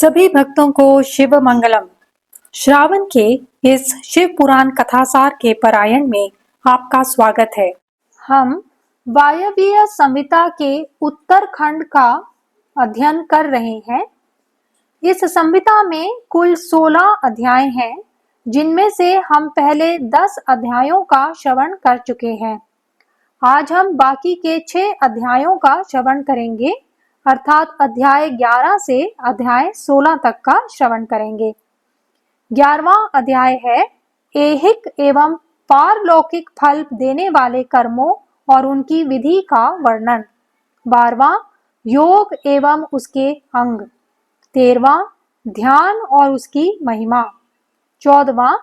सभी भक्तों को शिव मंगलम। श्रावण के इस शिव पुराण कथासार के पारायण में आपका स्वागत है। हम वायव्य संहिता के उत्तरखंड का अध्ययन कर रहे हैं। इस संहिता में कुल 16 अध्याय हैं, जिनमें से हम पहले 10 अध्यायों का श्रवण कर चुके हैं। आज हम बाकी के 6 अध्यायों का श्रवण करेंगे, अर्थात अध्याय 11 से अध्याय 16 तक का श्रवण करेंगे। 11वां अध्याय है ऐहिक एवं पारलौकिक फल देने वाले कर्मों और उनकी विधि का वर्णन। 12वां योग एवं उसके अंग। 13वां ध्यान और उसकी महिमा। 14वां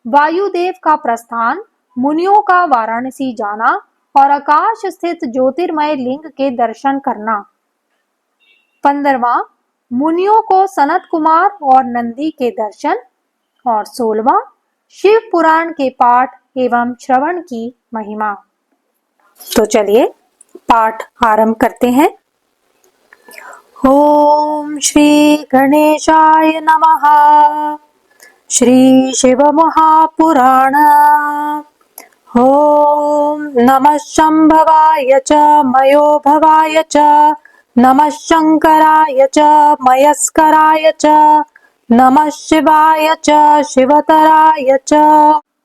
वायुदेव का प्रस्थान, मुनियों का वाराणसी जाना और आकाश स्थित ज्योतिर्मय लिंग के दर्शन करना। 15वां मुनियों को सनत कुमार और नंदी के दर्शन। और 16वां शिव पुराण के पाठ एवं श्रवण की महिमा। तो चलिए पाठ आरंभ करते हैं। ओम श्री गणेशाय नमः। श्री शिव महापुराण। ओम नमः शंभवाय च मयो भवाय च नमः शंकराय च मयस्कराय च नमः शिवाय च शिवतराय च।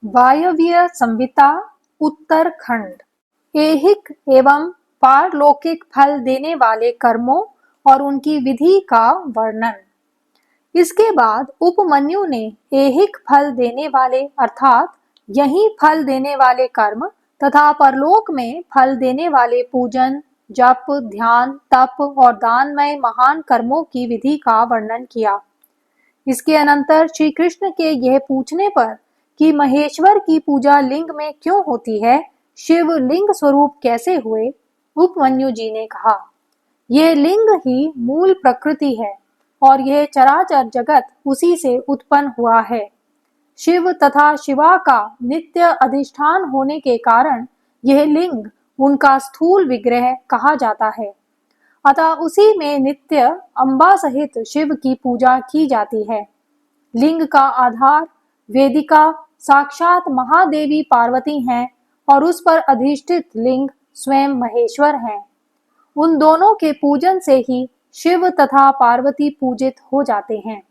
वायव्य संहिता उत्तरखंड। ऐहिक एवं पारलौकिक फल देने वाले कर्मों और उनकी विधि का वर्णन। इसके बाद उपमन्यु ने ऐहिक फल देने वाले अर्थात यही फल देने वाले कर्म तथा परलोक में फल देने वाले पूजन, जप, ध्यान, तप और दानमय महान कर्मों की विधि का वर्णन किया। इसके अनंतर श्री कृष्ण के यह पूछने पर कि महेश्वर की पूजा लिंग में क्यों होती है, शिव लिंग स्वरूप कैसे हुए, उपमन्यु जी ने कहा, यह लिंग ही मूल प्रकृति है और यह चराचर जगत उसी से उत्पन्न हुआ है। शिव तथा शिवा का नित्य अधिष्ठान होने के कारण यह लिंग उनका स्थूल विग्रह कहा जाता है। अतः उसी में नित्य अम्बा सहित शिव की पूजा की जाती है। लिंग का आधार वेदिका साक्षात महादेवी पार्वती हैं और उस पर अधिष्ठित लिंग स्वयं महेश्वर हैं। उन दोनों के पूजन से ही शिव तथा पार्वती पूजित हो जाते हैं।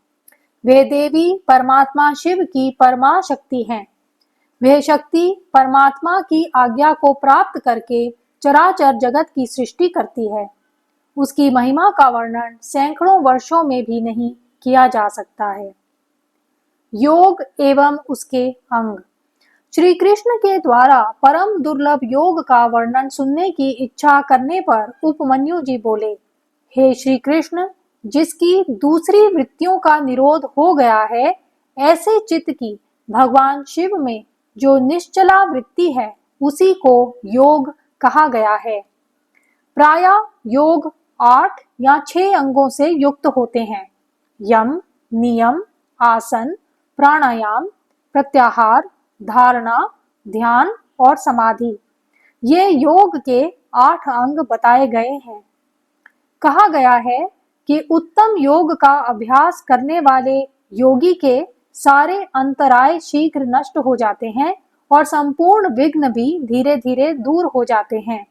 वे देवी परमात्मा शिव की परमा शक्ति हैं। वह शक्ति परमात्मा की आज्ञा को प्राप्त करके चराचर जगत की सृष्टि करती है। उसकी महिमा का वर्णन सैकड़ों वर्षों में भी नहीं किया जा सकता है। योग एवं उसके अंग। श्री कृष्ण के द्वारा परम दुर्लभ योग का वर्णन सुनने की इच्छा करने पर उपमन्यु जी बोले, हे श्री कृष्ण, जिसकी दूसरी वृत्तियों का निरोध हो गया है, ऐसे चित्त की भगवान शिव में जो निश्चला वृत्ति है, उसी को योग कहा गया है। प्रायः योग 8 या 6 अंगों से युक्त होते हैं। यम, नियम, आसन, प्राणायाम, प्रत्याहार, धारणा, ध्यान और समाधि, ये योग के 8 अंग बताए गए हैं। कहा गया है कि उत्तम योग का अभ्यास करने वाले योगी के सारे अंतराय शीघ्र नष्ट हो जाते हैं और संपूर्ण विघ्न भी धीरे धीरे दूर हो जाते हैं।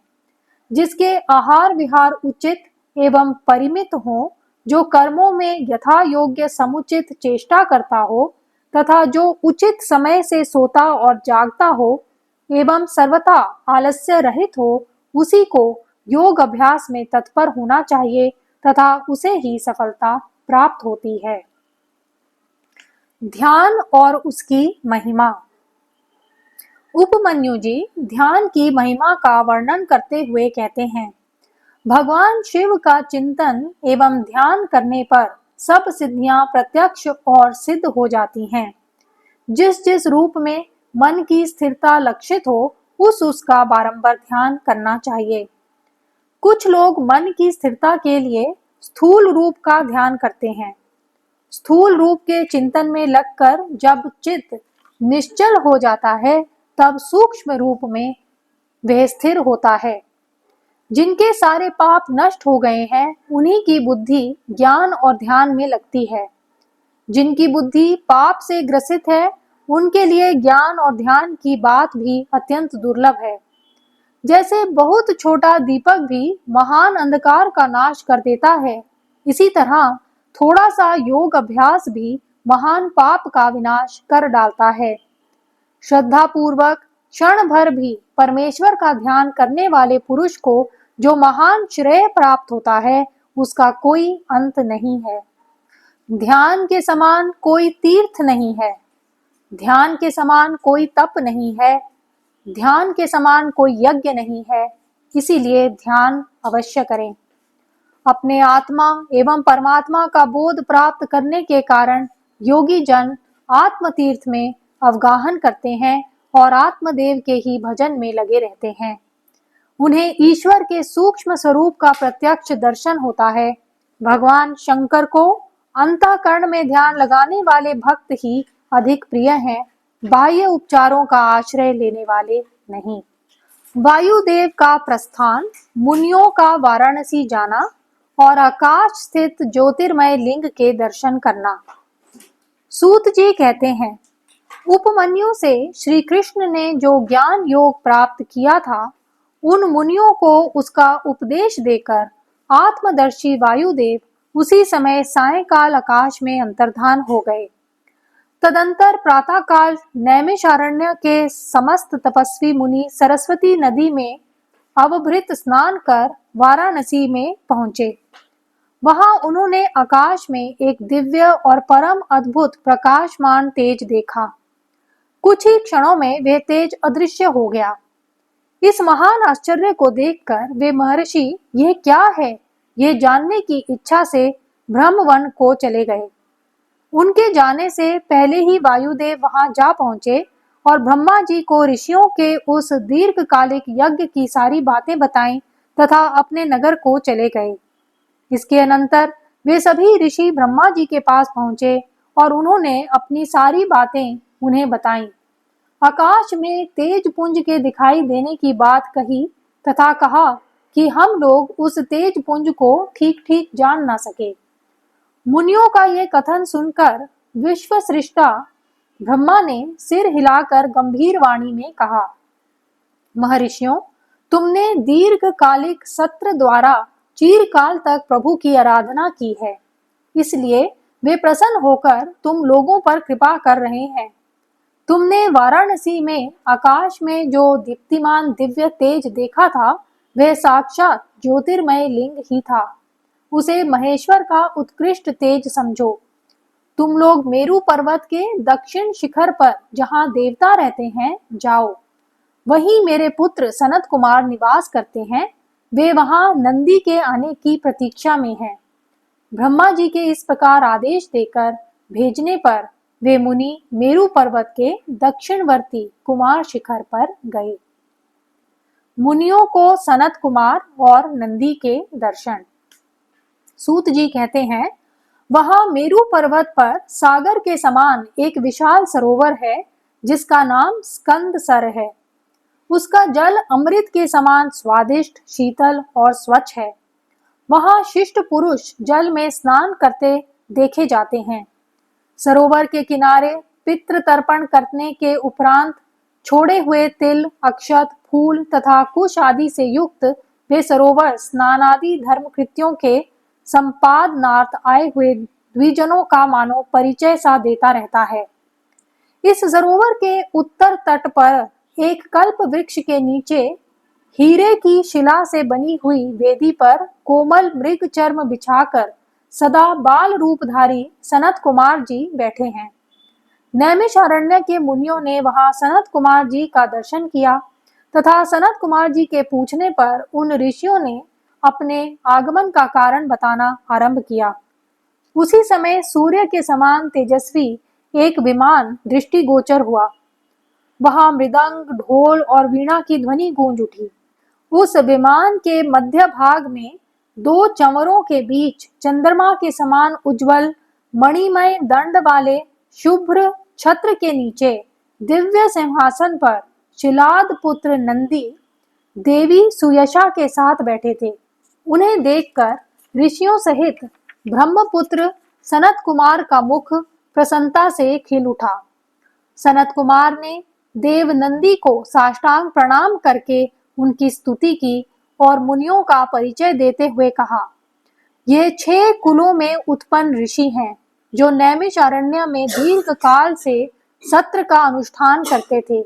जिसके आहार विहार उचित एवं परिमित हो, जो कर्मों में यथा योग्य समुचित चेष्टा करता हो तथा जो उचित समय से सोता और जागता हो एवं सर्वथा आलस्य रहित हो, उसी को योग अभ्यास में तत्पर होना चाहिए तथा उसे ही सफलता प्राप्त होती है। ध्यान और उसकी महिमा। उपमन्यु जी ध्यान की महिमा का वर्णन करते हुए कहते हैं, भगवान शिव का चिंतन एवं ध्यान करने पर सब सिद्धियां प्रत्यक्ष और सिद्ध हो जाती हैं। जिस जिस रूप में मन की स्थिरता लक्षित हो, उसका बारंबार ध्यान करना चाहिए। कुछ लोग मन की स्थिरता के लिए स्थूल रूप का ध्यान करते हैं। स्थूल रूप के चिंतन में लगकर जब चित्त निश्चल हो जाता है, तब सूक्ष्म रूप में वह स्थिर होता है। जिनके सारे पाप नष्ट हो गए हैं, उन्हीं की बुद्धि ज्ञान और ध्यान में लगती है। जिनकी बुद्धि पाप से ग्रसित है, उनके लिए ज्ञान और ध्यान की बात भी अत्यंत दुर्लभ है। जैसे बहुत छोटा दीपक भी महान अंधकार का नाश कर देता है, इसी तरह थोड़ा सा योग अभ्यास भी महान पाप का विनाश कर डालता है। श्रद्धा पूर्वक क्षण भर भी परमेश्वर का ध्यान करने वाले पुरुष को जो महान श्रेय प्राप्त होता है, उसका कोई अंत नहीं है। ध्यान के समान कोई तीर्थ नहीं है, ध्यान के समान कोई तप नहीं है, ध्यान के समान कोई यज्ञ नहीं है। इसीलिए ध्यान अवश्य करें। अपने आत्मा एवं परमात्मा का बोध प्राप्त करने के कारण योगी जन आत्म तीर्थ में अवगाहन करते हैं और आत्मदेव के ही भजन में लगे रहते हैं। उन्हें ईश्वर के सूक्ष्म स्वरूप का प्रत्यक्ष दर्शन होता है। भगवान शंकर को अंतःकरण में ध्यान लगाने वाले भक्त ही अधिक प्रिय हैं, बाह्य उपचारों का आश्रय लेने वाले नहीं। वायुदेव का प्रस्थान, मुनियों का वाराणसी जाना और आकाश स्थित ज्योतिर्मय लिंग के दर्शन करना। सूत जी कहते हैं, उपमन्यु से श्री कृष्ण ने जो ज्ञान योग प्राप्त किया था, उन मुनियों को उसका उपदेश देकर आत्मदर्शी वायुदेव उसी समय सायंकाल आकाश में अंतर्धान हो गए। तदंतर प्रातःकाल नैमिषारण्य के समस्त तपस्वी मुनि सरस्वती नदी में अवभृत स्नान कर वाराणसी में पहुंचे। वहां उन्होंने आकाश में एक दिव्य और परम अद्भुत प्रकाशमान तेज देखा। कुछ ही क्षणों में वह तेज अदृश्य हो गया। इस महान आश्चर्य को देखकर वे महर्षि यह क्या है, ये जानने की इच्छा से ब्रह्मवन को चले गए। उनके जाने से पहले ही वायुदेव वहां जा पहुंचे और ब्रह्मा जी को ऋषियों के उस दीर्घकालिक यज्ञ की सारी बातें बताईं तथा अपने नगर को चले गए। इसके अनंतर वे सभी ऋषि ब्रह्मा जी के पास पहुंचे और उन्होंने अपनी सारी बातें उन्हें बताईं। आकाश में तेज पुंज के दिखाई देने की बात कही तथा कहा कि हम लोग उस तेज पुंज को ठीक ठीक जान ना सके। मुनियों का ये कथन सुनकर विश्व सृष्टा ब्रह्मा ने सिर हिलाकर गंभीर वाणी में कहा, महर्षियों, तुमने दीर्घकालिक सत्र द्वारा चिरकाल तक प्रभु की आराधना की है, इसलिए वे प्रसन्न होकर तुम लोगों पर कृपा कर रहे हैं। तुमने वाराणसी में आकाश में जो दीप्तिमान दिव्य तेज देखा था, वह साक्षात ज्योतिर्मय लिंग ही था। उसे महेश्वर का उत्कृष्ट तेज समझो। तुम लोग मेरु पर्वत के दक्षिण शिखर पर जहां देवता रहते हैं जाओ। वहीं मेरे पुत्र सनत कुमार निवास करते हैं। वे वहां नंदी के आने की प्रतीक्षा में हैं। ब्रह्मा जी के इस प्रकार आदेश देकर भेजने पर वे मुनि मेरु पर्वत के दक्षिणवर्ती कुमार शिखर पर गए। मुनियों को सनत कुमार और नंदी के दर्शन। सूत जी कहते हैं, वहां मेरु पर्वत पर सागर के समान एक विशाल सरोवर है, जिसका नाम स्कंद सर है। उसका जल अमृत के समान स्वादिष्ट, शीतल और स्वच्छ है। वहां शिष्ट पुरुष जल में स्नान करते देखे जाते हैं। सरोवर के किनारे पितृ तर्पण करने के उपरांत छोड़े हुए तिल, अक्षत, फूल तथा कुश आदि से युक्त वे सरोवर स्नानादि धर्म कृत्यों के संपादनार्थ आए हुए द्विजनों का मानो परिचय सा देता रहता है। इस सरोवर के उत्तर तट पर एक कल्प वृक्ष के नीचे हीरे की शिला से बनी हुई वेदी पर कोमल मृग चर्म बिछाकर सदा बाल रूपधारी सनत कुमार जी बैठे हैं। नैमिषारण्य के मुनियों ने वहां सनत कुमार जी का दर्शन किया तथा सनत कुमार जी के पूछने पर उन ऋषियों ने अपने आगमन का कारण बताना आरंभ किया। उसी समय सूर्य के समान तेजस्वी एक विमान दृष्टिगोचर हुआ। वहां मृदंग, ढोल और वीणा की ध्वनि गूंज उठी। उस विमान के मध्य भाग में दो चंवरों के बीच चंद्रमा के समान उज्जवल मणिमय दंड वाले शुभ्र छत्र के नीचे दिव्य सिंहासन पर शिलाद पुत्र नंदी देवी सुयशा के साथ बैठे थे। उन्हें देखकर ऋषियों सहित ब्रह्मपुत्र सनत कुमार का मुख प्रसन्नता से खिल उठा। सनत कुमार ने देव नंदी को साष्टांग प्रणाम करके उनकी स्तुति की और मुनियों का परिचय देते हुए कहा, ये 6 कुलों में उत्पन्न ऋषि हैं, जो नैमिषारण्य में दीर्घ काल से सत्र का अनुष्ठान करते थे।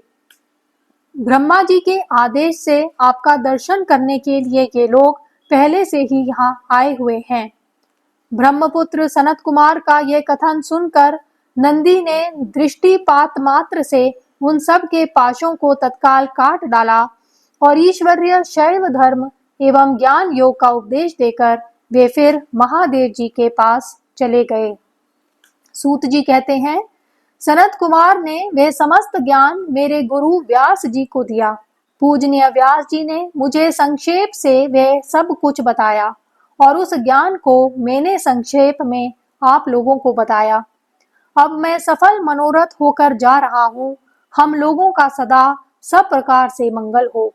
ब्रह्मा जी के आदेश से आपका दर्शन करने के लिए ये लोग पहले से ही यहाँ आए हुए हैं। ब्रह्मपुत्र सनत कुमार का ये कथन सुनकर नंदी ने दृष्टिपात मात्र से उन सब के पाशों को तत्काल काट डाला और ईश्वरीय शैव धर्म एवं ज्ञान योग का उपदेश देकर वे फिर महादेव जी के पास चले गए। सूत जी कहते हैं, सनत कुमार ने वह समस्त ज्ञान मेरे गुरु व्यास जी को दिया। पूजनीय व्यास जी ने मुझे संक्षेप से वह सब कुछ बताया और उस ज्ञान को मैंने संक्षेप में आप लोगों को बताया। अब मैं सफल मनोरथ होकर जा रहा हूँ। हम लोगों का सदा सब प्रकार से मंगल हो।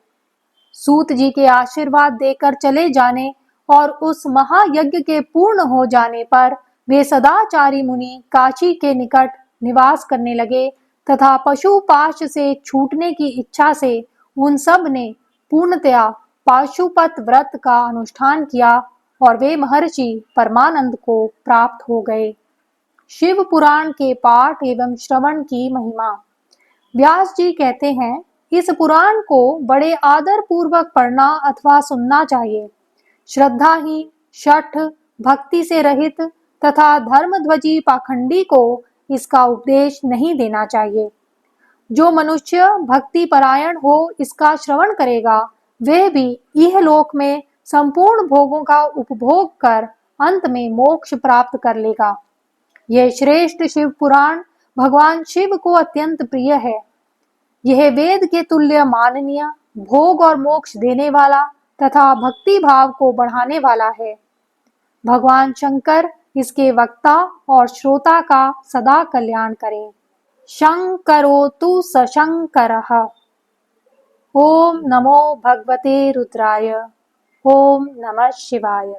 सूत जी के आशीर्वाद देकर चले जाने और उस महायज्ञ के पूर्ण हो जाने पर वे सदाचारी मुनि काशी के निकट निवास करने लगे तथा पशुपाश से छूटने की इच्छा से उन सब ने पूर्णतया पाशुपत व्रत का अनुष्ठान किया और वे महर्षि परमानंद को प्राप्त हो गए। शिव पुराण के पाठ एवं श्रवण की महिमा। व्यास जी कहते हैं, इस पुराण को बड़े आदर पूर्वक पढ़ना अथवा सुनना चाहिए। श्रद्धाहीन, शठ, भक्ति से रहित तथा धर्मध्वजी पाखंडी को इसका उपदेश नहीं देना चाहिए। जो मनुष्य भक्ति परायण हो इसका श्रवण करेगा, वह भी इहलोक में संपूर्ण भोगों का उपभोग कर अंत में मोक्ष प्राप्त कर लेगा। यह श्रेष्ठ शिव पुराण भगवान शिव को अत्यंत प्रिय है। यह वेद के तुल्य माननीय, भोग और मोक्ष देने वाला तथा भक्ति भाव को बढ़ाने वाला है। भगवान शंकर इसके वक्ता और श्रोता का सदा कल्याण करें। शंकरोतु सशंकरः। ओम नमो भगवते रुद्राय। ओम नमः शिवाय।